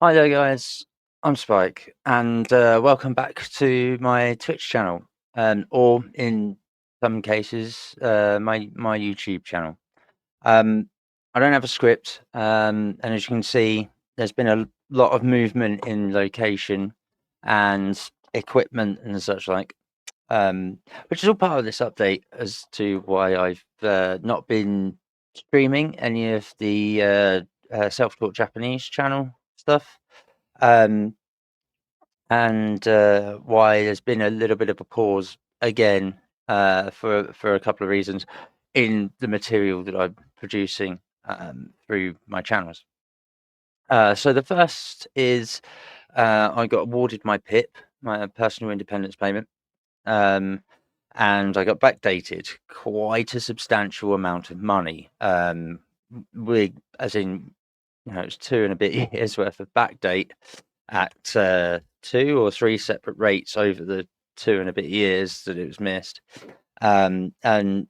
Hi there, guys. I'm Spike, and welcome back to my Twitch channel, or in some cases, my YouTube channel. I don't have a script, and as you can see, there's been a lot of movement in location and equipment and such like, which is all part of this update as to why I've not been streaming any of the self-taught Japanese channel stuff. And why there's been a little bit of a pause again, for a couple of reasons in the material that I'm producing through my channels. So the first is I got awarded my PIP, my personal independence payment, and I got backdated quite a substantial amount of money. As in, it's 2 and a bit years worth of backdate at 2 or 3 separate rates over the 2 and a bit years that it was missed. And I'm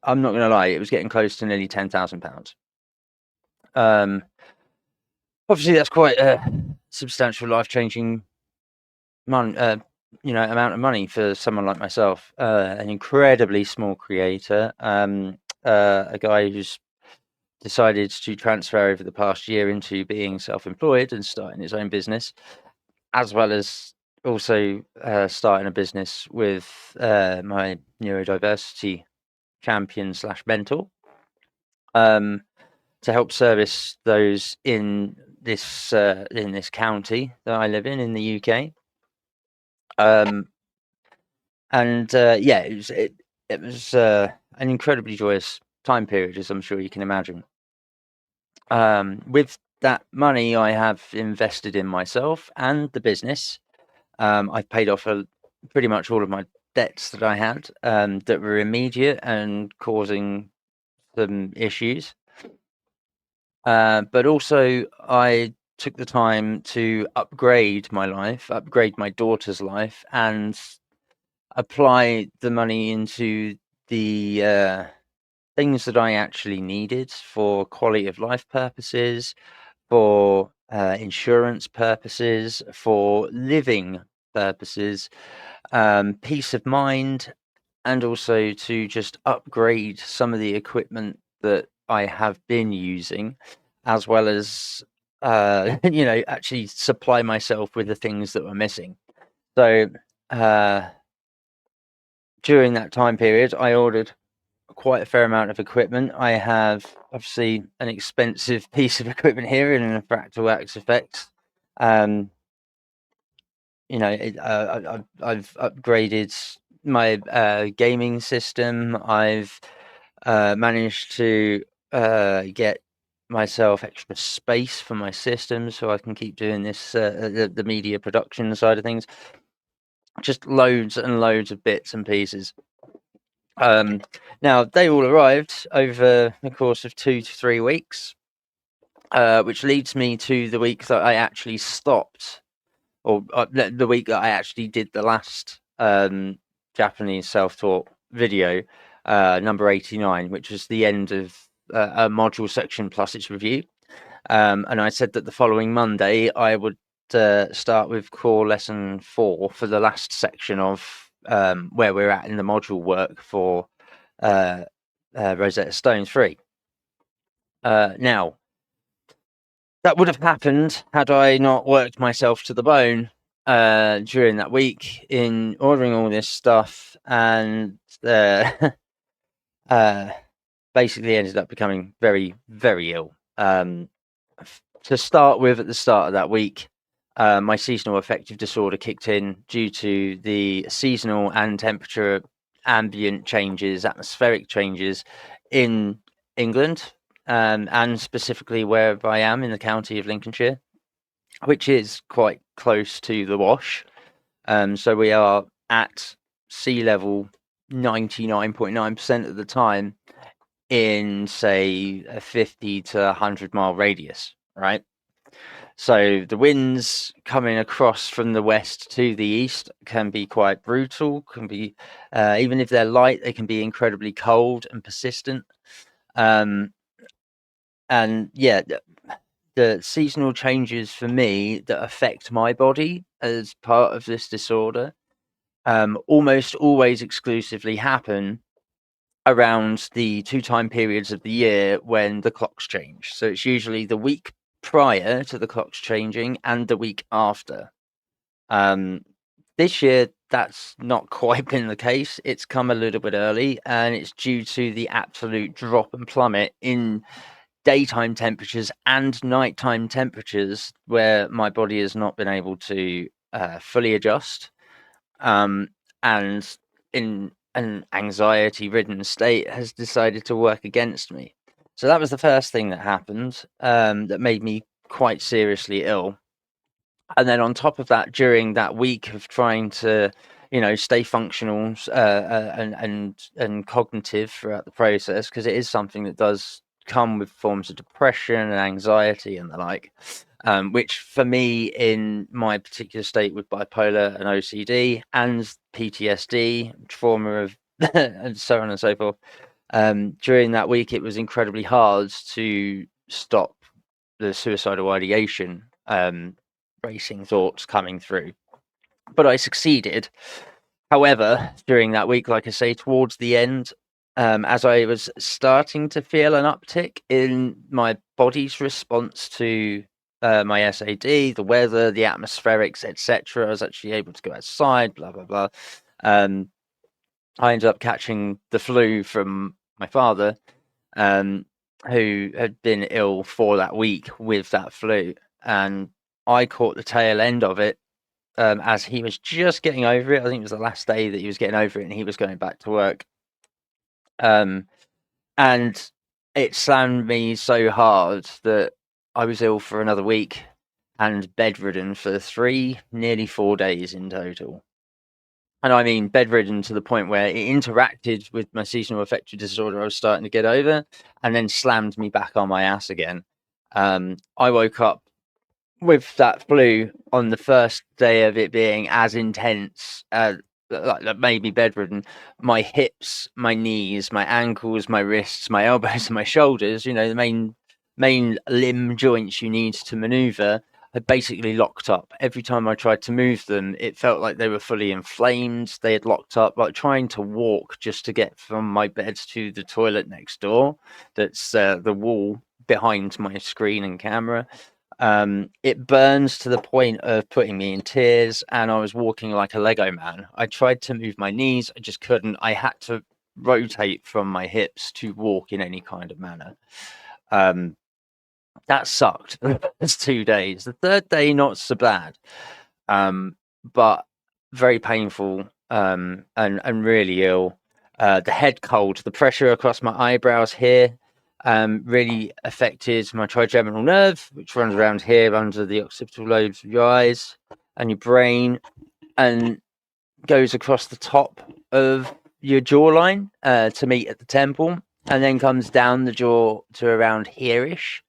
not going to lie, it was getting close to nearly £10,000. Obviously, that's quite a substantial, life-changing amount of money for someone like myself. An incredibly small creator, a guy who's decided to transfer over the past year into being self-employed and starting his own business, as well as also starting a business with my neurodiversity champion / mentor, to help service those in this county that I live in the UK. It was an incredibly joyous time period, as I'm sure you can imagine. With that money, I have invested in myself and the business. I've paid off pretty much all of my debts that I had, that were immediate and causing some issues. But also, I took the time to upgrade my life, upgrade my daughter's life, and apply the money into the things that I actually needed for quality of life purposes, for insurance purposes, for living purposes, peace of mind, and also to just upgrade some of the equipment that I have been using, as well as actually supply myself with the things that were missing. So during that time period, I ordered quite a fair amount of equipment. I have obviously an expensive piece of equipment here in an fractal wax effects. I've upgraded my gaming system. I've managed to get myself extra space for my system so I can keep doing this, the media production side of things. Just loads and loads of bits and pieces. Now they all arrived over the course of 2 to 3 weeks, which leads me to the week that I actually stopped, or the week that I actually did the last Japanese self-taught video, number 89, which was the end of a module section plus its review. And I said that the following Monday I would start with core lesson 4 for the last section of where we're at in the module work for Rosetta Stone 3. Now, that would have happened had I not worked myself to the bone during that week in ordering all this stuff, and basically ended up becoming very, very ill. To start with, at the start of that week, my seasonal affective disorder kicked in due to the seasonal and temperature ambient changes, atmospheric changes in England, and specifically where I am in the county of Lincolnshire, which is quite close to the Wash. So we are at sea level 99.9% of the time in, say, a 50 to 100 mile radius, right? So the winds coming across from the west to the east can be quite brutal, can be, even if they're light, they can be incredibly cold and persistent. And yeah, the seasonal changes for me that affect my body as part of this disorder almost always exclusively happen around the 2 time periods of the year when the clocks change. So it's usually the week prior to the clocks changing and the week after. This year, that's not quite been the case. It's come a little bit early, and it's due to the absolute drop and plummet in daytime temperatures and nighttime temperatures, where my body has not been able to fully adjust. And in an anxiety-ridden state, has decided to work against me. So that was the first thing that happened, that made me quite seriously ill. And then on top of that, during that week of trying to, stay functional and cognitive throughout the process, because it is something that does come with forms of depression and anxiety and the like, which for me, in my particular state with bipolar and OCD and PTSD, trauma of and so on and so forth, during that week, it was incredibly hard to stop the suicidal ideation, racing thoughts coming through. But I succeeded. However, during that week, like I say, towards the end, as I was starting to feel an uptick in my body's response to my SAD, the weather, the atmospherics, etc., I was actually able to go outside, blah, blah, blah. I ended up catching the flu from my father, who had been ill for that week with that flu. And I caught the tail end of it as he was just getting over it. I think it was the last day that he was getting over it and he was going back to work. And it slammed me so hard that I was ill for another week and bedridden for 3, nearly 4 days in total. And I mean bedridden to the point where it interacted with my seasonal affective disorder I was starting to get over and then slammed me back on my ass again. I woke up with that flu on the first day of it being as intense, that made me bedridden. My hips, my knees, my ankles, my wrists, my elbows, and my shoulders, the main limb joints you need to maneuver, had basically locked up. Every time I tried to move them, it felt like they were fully inflamed. They had locked up, like trying to walk just to get from my bed to the toilet next door. That's the wall behind my screen and camera. It burns to the point of putting me in tears, and I was walking like a Lego man. I tried to move my knees, I just couldn't. I had to rotate from my hips to walk in any kind of manner. That sucked. It's 2 days. The third day, not so bad, but very painful, and really ill. The head cold, the pressure across my eyebrows here, really affected my trigeminal nerve, which runs around here under the occipital lobes of your eyes and your brain, and goes across the top of your jawline to meet at the temple, and then comes down the jaw to around here-ish.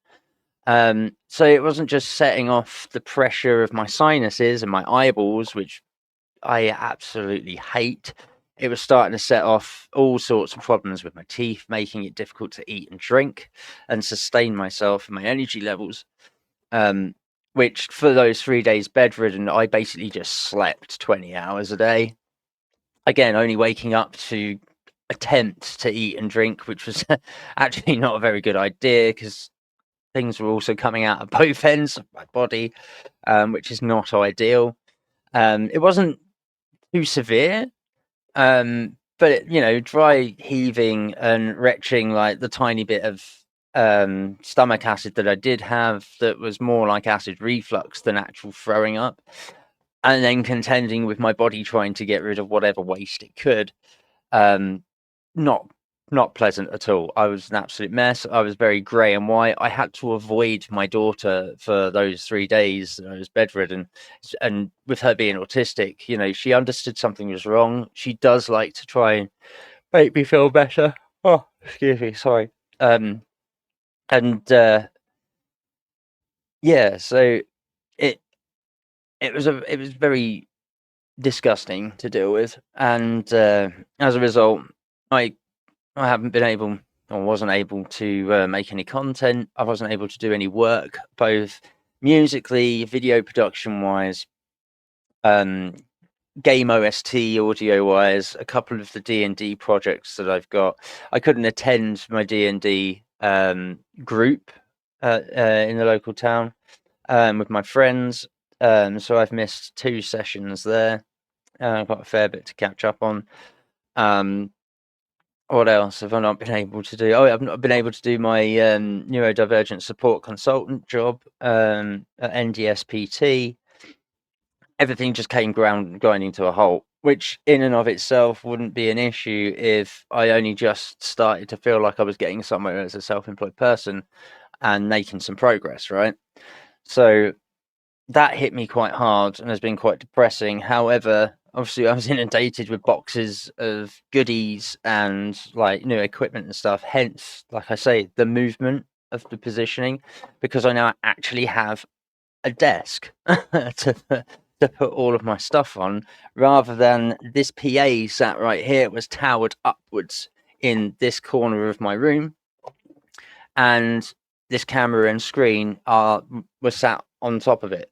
So it wasn't just setting off the pressure of my sinuses and my eyeballs, which I absolutely hate. It was starting to set off all sorts of problems with my teeth, making it difficult to eat and drink and sustain myself and my energy levels. Which for those 3 days bedridden, I basically just slept 20 hours a day. Again, only waking up to attempt to eat and drink, which was actually not a very good idea because things were also coming out of both ends of my body, which is not ideal. It wasn't too severe, but dry heaving and retching, like the tiny bit of stomach acid that I did have, that was more like acid reflux than actual throwing up, and then contending with my body trying to get rid of whatever waste it could. Not pleasant at all. I was an absolute mess. I was very grey and white. I had to avoid my daughter for those 3 days that I was bedridden. And with her being autistic, she understood something was wrong. She does like to try and make me feel better. Oh, excuse me, sorry. Yeah, so it was very disgusting to deal with, and as a result, I haven't been able I wasn't able to make any content. I wasn't able to do any work, both musically, video production wise, game OST audio wise. A couple of the D&D projects that I've got, I couldn't attend my D&D group in the local town with my friends, so I've missed 2 sessions there. I've got a fair bit to catch up on. What else have I not been able to do? Oh, I've not been able to do my neurodivergent support consultant job at NDSPT. Everything just came grinding to a halt, which in and of itself wouldn't be an issue if I only just started to feel like I was getting somewhere as a self-employed person and making some progress, right? So that hit me quite hard and has been quite depressing. However, obviously, I was inundated with boxes of goodies and like new equipment and stuff. Hence, like I say, the movement of the positioning, because I now actually have a desk to put all of my stuff on, rather than this PA sat right here. It was towered upwards in this corner of my room, and this camera and screen were sat on top of it.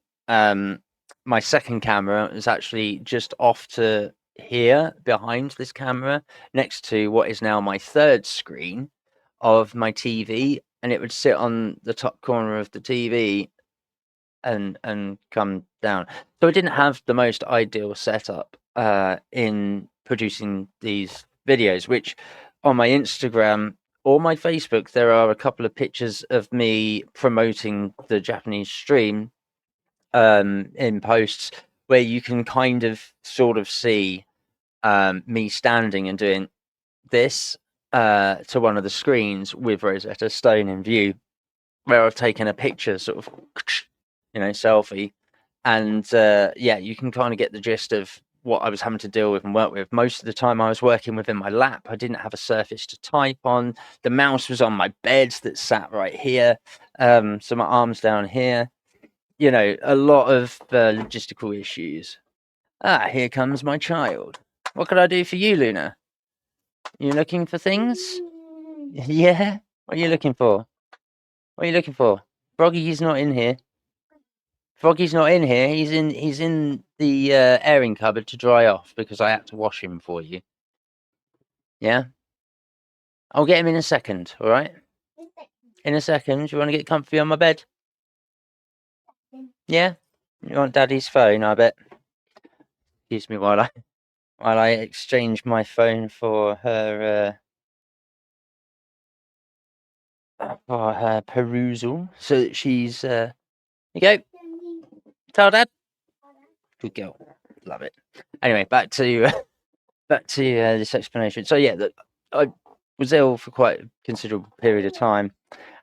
My second camera is actually just off to here behind this camera, next to what is now my third screen of my TV, and it would sit on the top corner of the TV and come down. So I didn't have the most ideal setup in producing these videos, which on my Instagram or my Facebook, there are a couple of pictures of me promoting the Japanese stream in posts where you can kind of sort of see me standing and doing this to one of the screens with Rosetta Stone in view, where I've taken a picture, sort of, selfie. And yeah, you can kind of get the gist of what I was having to deal with and work with. Most of the time I was working within my lap. I didn't have a surface to type on. The mouse was on my bed that sat right here. So my arm's down here. A lot of logistical issues. Here comes my child. What can I do for you, Luna? You looking for things? Yeah? What are you looking for? What are you looking for? Froggy's not in here. Froggy's not in here. He's in the airing cupboard to dry off because I had to wash him for you. Yeah? I'll get him in a second, alright? In a second. You want to get comfy on my bed? Yeah? You want Daddy's phone, I bet. Excuse me while I exchange my phone for her perusal, so that she's you go. Tell Dad. Good girl. Love it. Anyway, back to this explanation. So yeah, I was ill for quite a considerable period of time,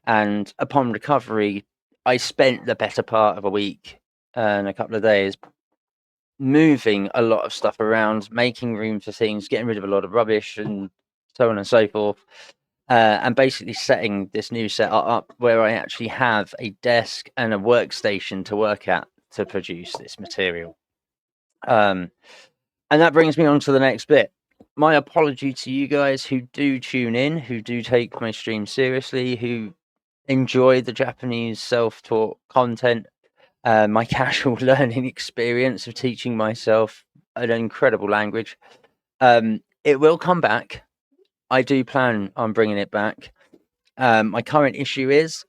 and upon recovery, I spent the better part of a week and a couple of days moving a lot of stuff around, making room for things, getting rid of a lot of rubbish, and so on and so forth. And basically setting this new setup up where I actually have a desk and a workstation to work at to produce this material. And that brings me on to the next bit. My apology to you guys who do tune in, who do take my stream seriously, who enjoy the Japanese self-taught content, my casual learning experience of teaching myself an incredible language. It will come back. I do plan on bringing it back. My current issue is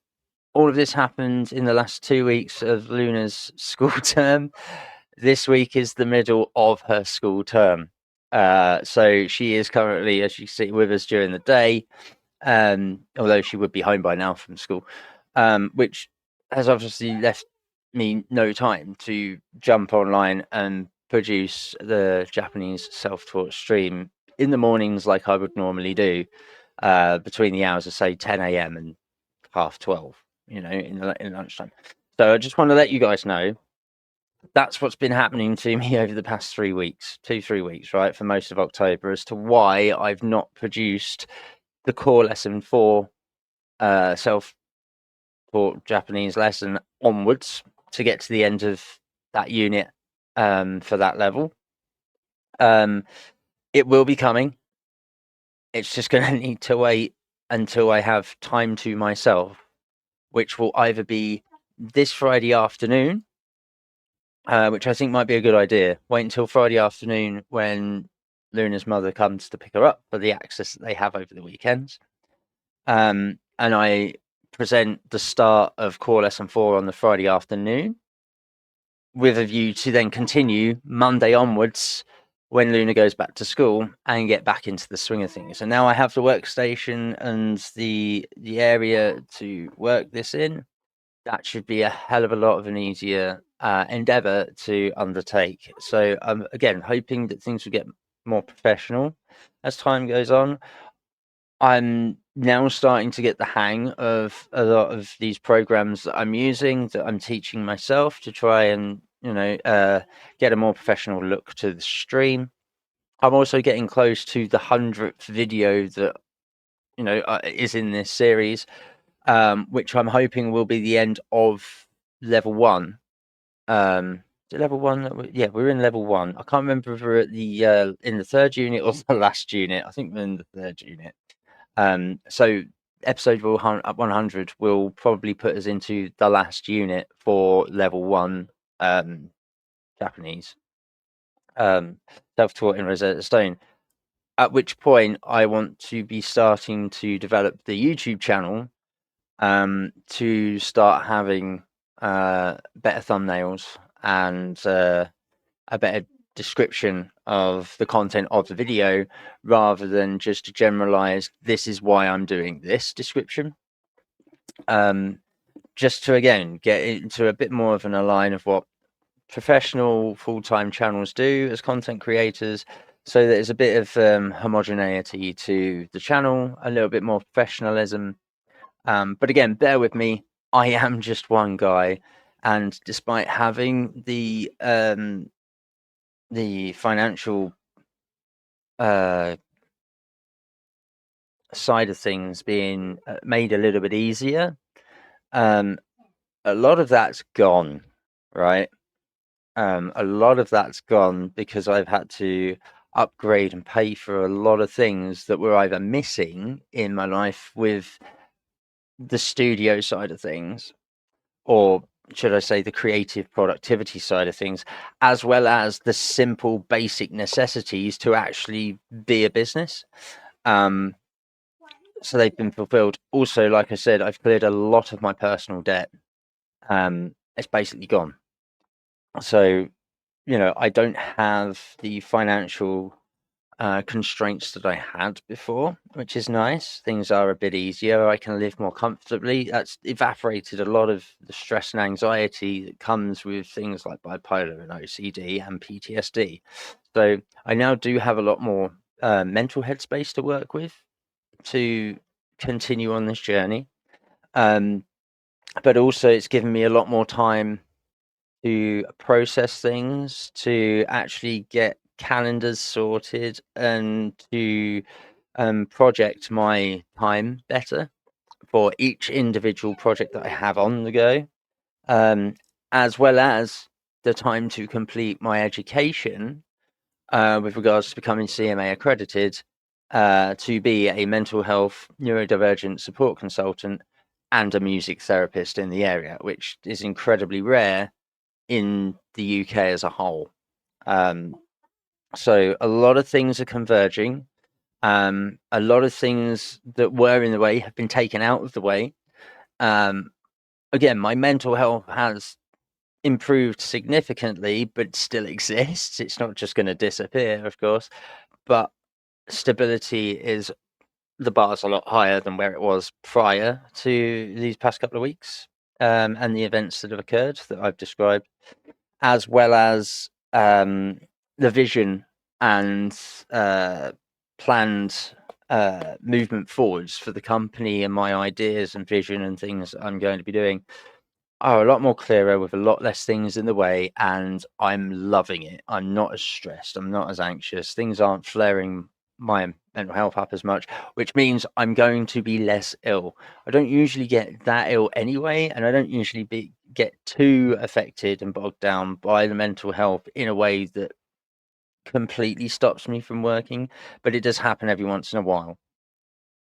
all of this happened in the last 2 weeks of Luna's school term. This week is the middle of her school term. So she is currently, as you see, with us during the day, although she would be home by now from school, which has obviously left me no time to jump online and produce the Japanese self-taught stream in the mornings like I would normally do, between the hours of, say, 10 a.m. and 12:30, in lunchtime. So I just want to let you guys know that's what's been happening to me over the past 3 weeks, 3 weeks, right, for most of October, as to why I've not produced the core lesson 4 self-taught Japanese lesson onwards to get to the end of that unit for that level. It will be coming. It's just going to need to wait until I have time to myself, which will either be this Friday afternoon, which I think might be a good idea. Wait until Friday afternoon when Luna's mother comes to pick her up for the access that they have over the weekends. And I present the start of core lesson 4 on the Friday afternoon, with a view to then continue Monday onwards when Luna goes back to school and get back into the swing of things. And now I have the workstation and the area to work this in. That should be a hell of a lot of an easier endeavor to undertake. So I'm again hoping that things will get more professional as time goes on. I'm now starting to get the hang of a lot of these programs that I'm using, that I'm teaching myself, to try and get a more professional look to the stream. I'm also getting close to the 100th video that is in this series, which I'm hoping will be the end of level 1. Is it level 1? Yeah, we're in level 1. I can't remember if we're at the in the 3rd unit or the last unit. I think we're in the 3rd unit. So episode 100 will probably put us into the last unit for level 1 Japanese, self-taught in Rosetta Stone. At which point I want to be starting to develop the YouTube channel to start having better thumbnails and a better description of the content of the video, rather than just a generalized "this is why I'm doing this" description. Just to again get into a bit more of an align of what professional full-time channels do as content creators, so there's a bit of homogeneity to the channel, a little bit more professionalism. But again, bear with me, I am just one guy, and despite having the financial side of things being made a little bit easier, a lot of that's gone, right? A lot of that's gone because I've had to upgrade and pay for a lot of things that were either missing in my life with the studio side of things, or should I say the creative productivity side of things, as well as the simple basic necessities to actually be a business. So they've been fulfilled. Also, like I said, I've cleared a lot of my personal debt. It's basically gone. So, I don't have the financial constraints that I had before, which is nice. Things are a bit easier. I can live more comfortably. That's evaporated a lot of the stress and anxiety that comes with things like bipolar and OCD and PTSD. So I now do have a lot more mental headspace to work with to continue on this journey. But also it's given me a lot more time to process things, to actually get calendars sorted, and to project my time better for each individual project that I have on the go, as well as the time to complete my education with regards to becoming CMA accredited to be a mental health neurodivergent support consultant and a music therapist in the area, which is incredibly rare in the UK as a whole. So a lot of things are converging. A lot of things that were in the way have been taken out of the way. Again, my mental health has improved significantly, but still exists. It's not just going to disappear, of course, but stability is, the bar's a lot higher than where it was prior to these past couple of weeks, and the events that have occurred that I've described, as well as the vision and planned movement forwards for the company, and my ideas and vision and things that I'm going to be doing are a lot more clearer, with a lot less things in the way, and I'm loving it. I'm not as stressed, I'm not as anxious, things aren't flaring my mental health up as much, which means I'm going to be less ill. I don't usually get that ill anyway, and I don't usually get too affected and bogged down by the mental health in a way that completely stops me from working, but it does happen every once in a while.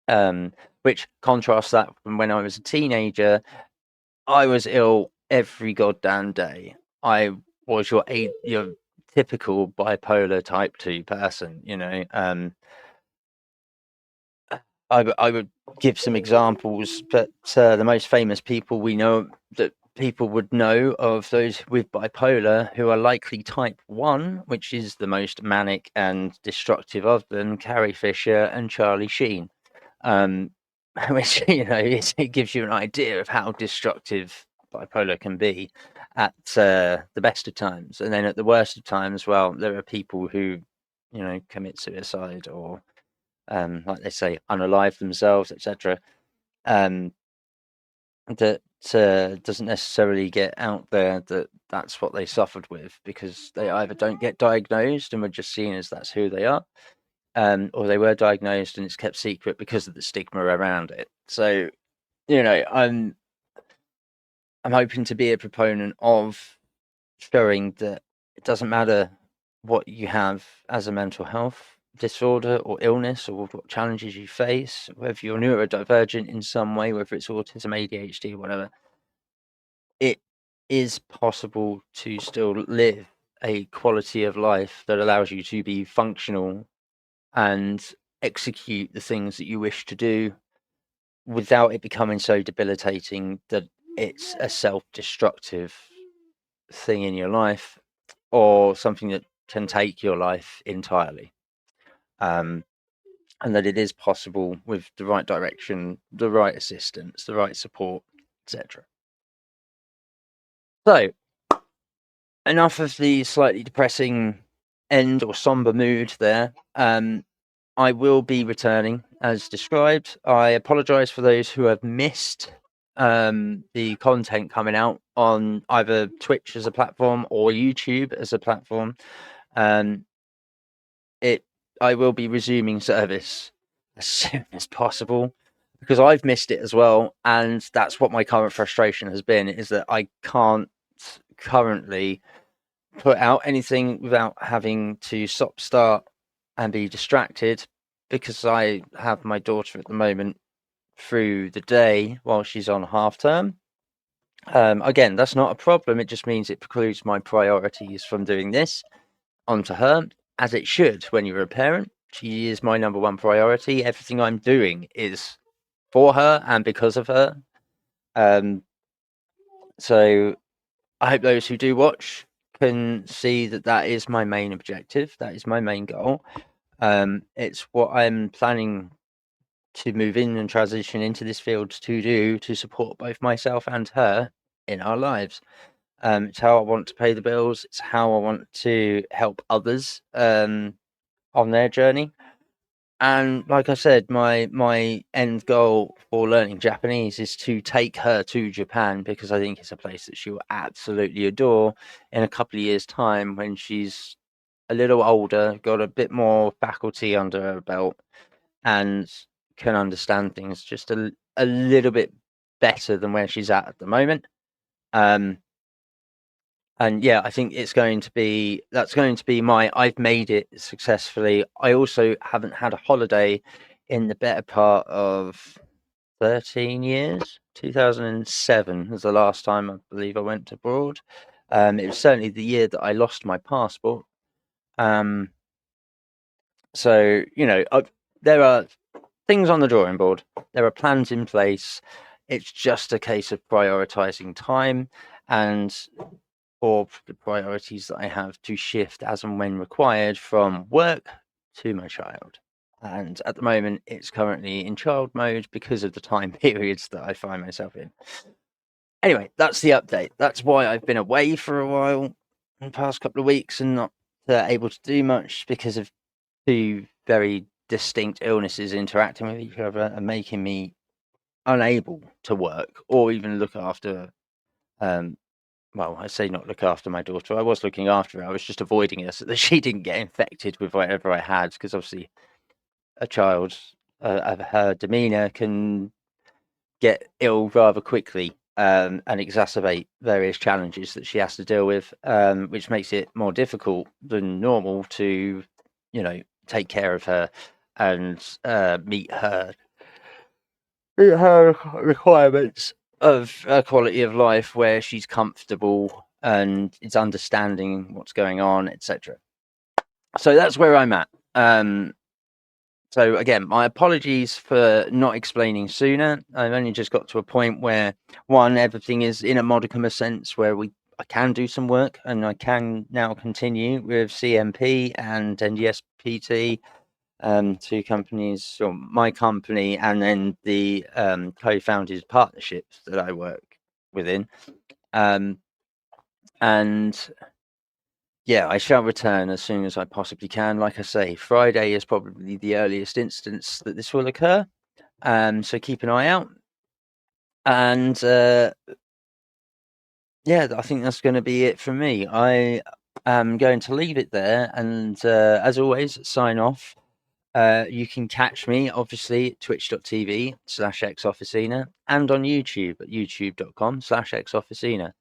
which contrasts that from when I was a teenager. I was ill every goddamn day. I was your typical bipolar type 2 person, you know. I would give some examples, but the most famous people we know that people would know of those with bipolar who are likely type 1, which is the most manic and destructive of them, Carrie Fisher and Charlie Sheen. Which, you know, it gives you an idea of how destructive bipolar can be at the best of times. And then at the worst of times, well, there are people who, you know, commit suicide or like they say, unalive themselves, etc. That doesn't necessarily get out there that that's what they suffered with, because they either don't get diagnosed and we're just seen as that's who they are, or they were diagnosed and it's kept secret because of the stigma around it. So, you know, I'm hoping to be a proponent of showing that it doesn't matter what you have as a mental health disorder or illness, or what challenges you face, whether you're neurodivergent in some way, whether it's autism, ADHD, whatever, it is possible to still live a quality of life that allows you to be functional and execute the things that you wish to do without it becoming so debilitating that it's a self-destructive thing in your life, or something that can take your life entirely. And that it is possible with the right direction, the right assistance, the right support, etc. So, enough of the slightly depressing end or somber mood there. I will be returning as described. I apologize for those who have missed the content coming out on either Twitch as a platform or YouTube as a platform. I will be resuming service as soon as possible, because I've missed it as well, and that's what my current frustration has been, is that I can't currently put out anything without having to stop, start, and be distracted, because I have my daughter at the moment through the day while she's on half term. Again, that's not a problem. It just means it precludes my priorities from doing this onto her, as it should when you're a parent. She is my number one priority. Everything I'm doing is for her and because of her. So I hope those who do watch can see that that is my main objective. That is my main goal. It's what I'm planning to move in and transition into this field to do, to support both myself and her in our lives. It's how I want to pay the bills. It's how I want to help others on their journey. And like I said, my end goal for learning Japanese is to take her to Japan, because I think it's a place that she will absolutely adore in a couple of years' time, when she's a little older, got a bit more faculty under her belt, and can understand things just a little bit better than where she's at the moment. And yeah, I think that's going to be I've made it successfully. I also haven't had a holiday in the better part of 13 years. 2007 was the last time I believe I went abroad. It was certainly the year that I lost my passport. So, you know, there are things on the drawing board. There are plans in place. It's just a case of prioritizing time and for the priorities that I have to shift as and when required from work to my child. And at the moment, it's currently in child mode because of the time periods that I find myself in. Anyway, that's the update. That's why I've been away for a while in the past couple of weeks and not able to do much, because of two very distinct illnesses interacting with each other and making me unable to work or even look after well, I say not look after my daughter. I was looking after her. I was just avoiding her so that she didn't get infected with whatever I had, because obviously a child of her demeanour can get ill rather quickly, and exacerbate various challenges that she has to deal with, which makes it more difficult than normal to, you know, take care of her and meet her her requirements of quality of life where she's comfortable and is understanding what's going on, etc. So that's where I'm at. So again, my apologies for not explaining sooner. I've only just got to a point where everything is in a modicum of sense where I can do some work and I can now continue with CMP and NDSPT, two companies, or my company, and then the co-founded partnerships that I work within. And yeah, I shall return as soon as I possibly can. Like I say, Friday is probably the earliest instance that this will occur. So keep an eye out. And yeah, I think that's going to be it for me. I am going to leave it there. And as always, sign off. You can catch me, obviously, at twitch.tv/xofficina and on YouTube at youtube.com/xofficina.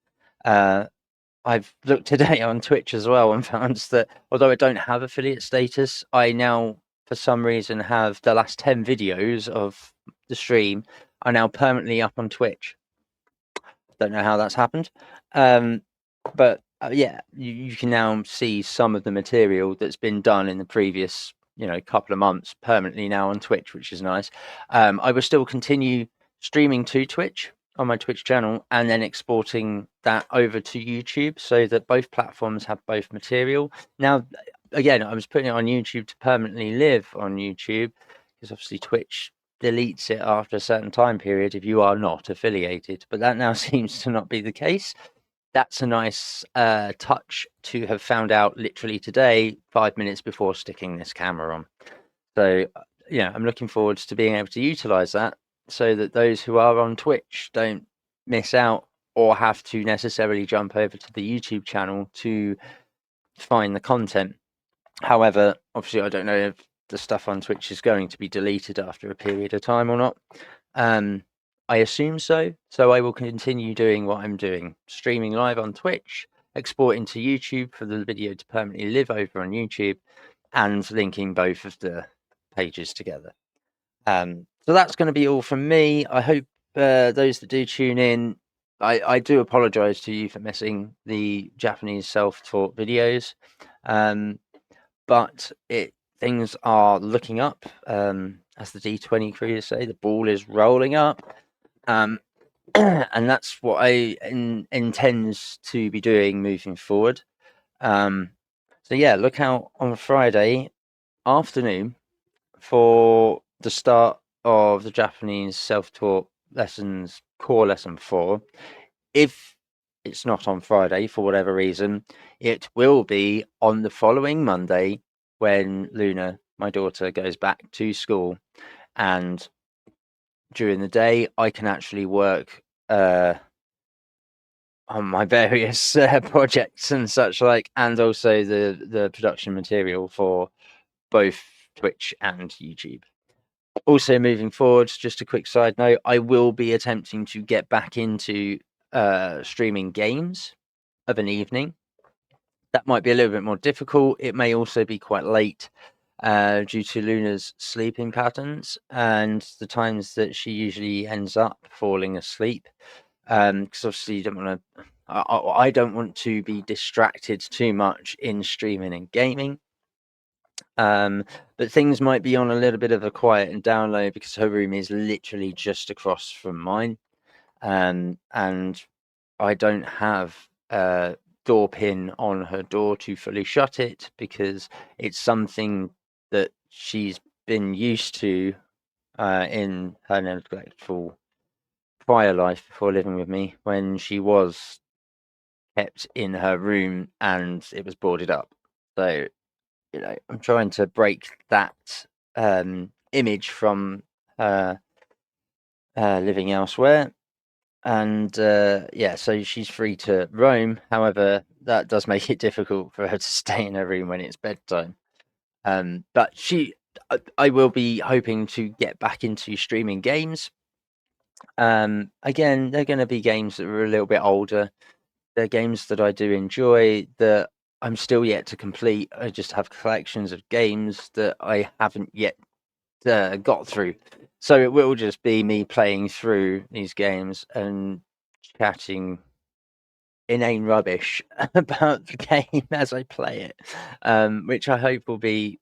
I've looked today on Twitch as well and found that although I don't have affiliate status, I now, for some reason, have the last 10 videos of the stream are now permanently up on Twitch. Don't know how that's happened. But yeah, you can now see some of the material that's been done in the previous, couple of months permanently now on Twitch, which is nice. I will still continue streaming to Twitch on my Twitch channel and then exporting that over to YouTube so that both platforms have both material. Now, again, I was putting it on YouTube to permanently live on YouTube because obviously Twitch deletes it after a certain time period if you are not affiliated, but that now seems to not be the case. That's a nice touch to have found out literally today, 5 minutes before sticking this camera on. So yeah, I'm looking forward to being able to utilize that so that those who are on Twitch don't miss out or have to necessarily jump over to the YouTube channel to find the content. However, obviously I don't know if the stuff on Twitch is going to be deleted after a period of time or not. I assume so. So I will continue doing what I'm doing, streaming live on Twitch, exporting to YouTube for the video to permanently live over on YouTube, and linking both of the pages together. So that's going to be all from me. I hope those that do tune in, I do apologize to you for missing the Japanese self-taught videos. But things are looking up, as the D20 creators say, the ball is rolling up. And that's what I intends to be doing moving forward. So yeah, look out on Friday afternoon for the start of the Japanese self-taught lessons, core lesson 4. If it's not on Friday for whatever reason, it will be on the following Monday when Luna, my daughter, goes back to school, and during the day I can actually work on my various projects and such like, and also the production material for both Twitch and YouTube. Also, moving forward, just a quick side note, I will be attempting to get back into streaming games of an evening. That might be a little bit more difficult. It may also be quite late due to Luna's sleeping patterns and the times that she usually ends up falling asleep. Because obviously you don't want to. I don't want to be distracted too much in streaming and gaming. But things might be on a little bit of a quiet and down low because her room is literally just across from mine. And I don't have a door pin on her door to fully shut it because it's something that she's been used to in her neglectful prior life before living with me, when she was kept in her room and it was boarded up. So, I'm trying to break that image from her living elsewhere. And yeah, so she's free to roam. However, that does make it difficult for her to stay in her room when it's bedtime. But I will be hoping to get back into streaming games. Again, they're going to be games that are a little bit older. They're games that I do enjoy, that I'm still yet to complete. I just have collections of games that I haven't yet got through. So it will just be me playing through these games and chatting inane rubbish about the game as I play it, which I hope will be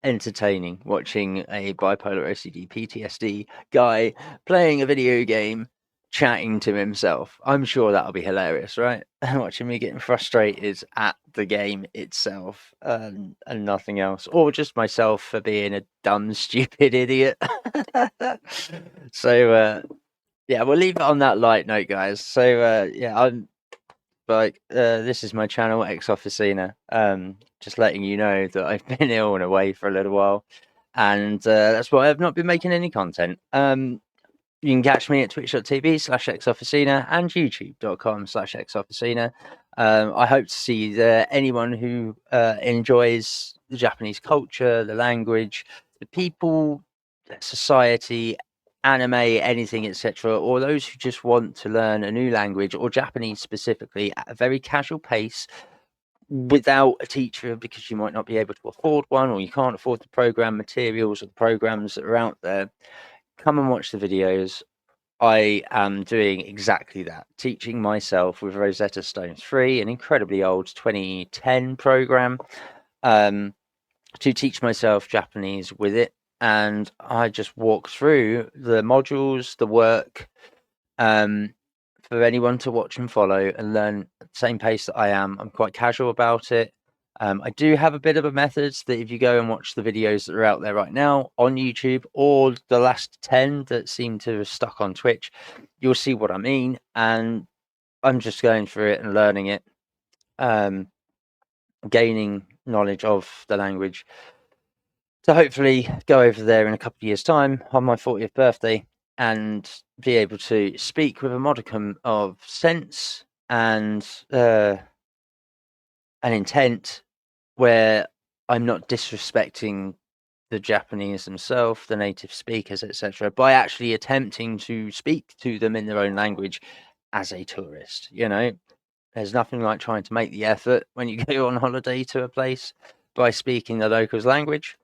entertaining, watching a bipolar OCD PTSD guy playing a video game, chatting to himself. I'm sure that'll be hilarious, right? Watching me getting frustrated at the game itself, and nothing else, or just myself for being a dumb, stupid idiot. So yeah, we'll leave it on that light note, guys. So yeah, I'm like, this is my channel, Ex Officina. Just letting you know that I've been ill and away for a little while, and that's why I've not been making any content. You can catch me at twitch.tv/exofficina and youtube.com/exofficina. I hope to see anyone who enjoys the Japanese culture, the language, the people, society, anime, anything, etc., or those who just want to learn a new language or Japanese specifically at a very casual pace without a teacher, because you might not be able to afford one, or you can't afford the program materials or the programs that are out there. Come and watch the videos. I am doing exactly that, teaching myself with Rosetta Stone 3, an incredibly old 2010 program, to teach myself Japanese with it. And I just walk through the modules, the work, for anyone to watch and follow and learn at the same pace that I am. I'm quite casual about it. I do have a bit of a method that if you go and watch the videos that are out there right now on YouTube, or the last 10 that seem to have stuck on Twitch, you'll see what I mean. And I'm just going through it and learning it, gaining knowledge of the language to hopefully go over there in a couple of years' time on my 40th birthday and be able to speak with a modicum of sense and an intent, where I'm not disrespecting the Japanese themselves, the native speakers, etc., by actually attempting to speak to them in their own language as a tourist. You know, there's nothing like trying to make the effort when you go on holiday to a place by speaking the locals' language.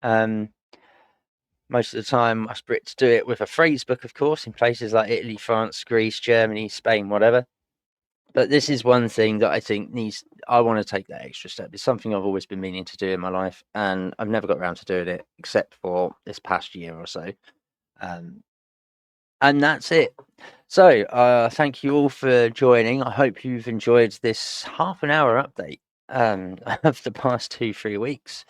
Most of the time, us Brits do it with a phrase book, of course, in places like Italy, France, Greece, Germany, Spain, whatever. But this is one thing that I think I want to take that extra step. It's something I've always been meaning to do in my life, and I've never got around to doing it except for this past year or so. And that's it. So thank you all for joining. I hope you've enjoyed this half an hour update of the past 2-3 weeks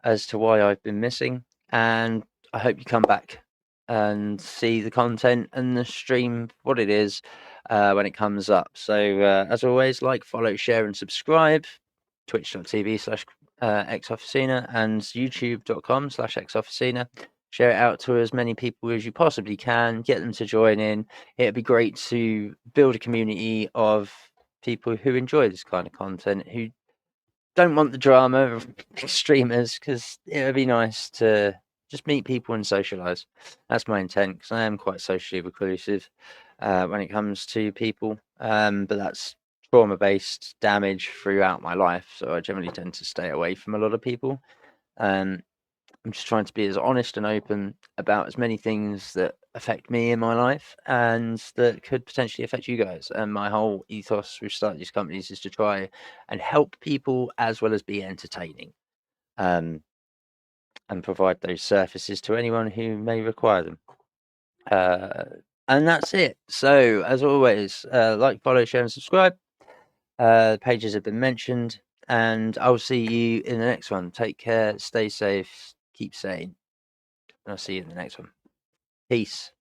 as to why I've been missing. And I hope you come back and see the content and the stream, what it is, when it comes up. So as always, like, follow, share, and subscribe. Twitch.tv/exofficina and youtube.com/exofficina. Share it out to as many people as you possibly can. Get them to join in. It'd be great to build a community of people who enjoy this kind of content, who don't want the drama of streamers, because it would be nice to just meet people and socialize. That's my intent, because I am quite socially reclusive when it comes to people, but that's trauma-based damage throughout my life, so I generally tend to stay away from a lot of people. I'm just trying to be as honest and open about as many things that affect me in my life and that could potentially affect you guys. And my whole ethos with starting these companies is to try and help people as well as be entertaining, and provide those services to anyone who may require them. And that's it. So as always, like, follow, share, and subscribe. Pages have been mentioned, and I'll see you in the next one. Take care, stay safe, keep sane. I'll see you in the next one. Peace.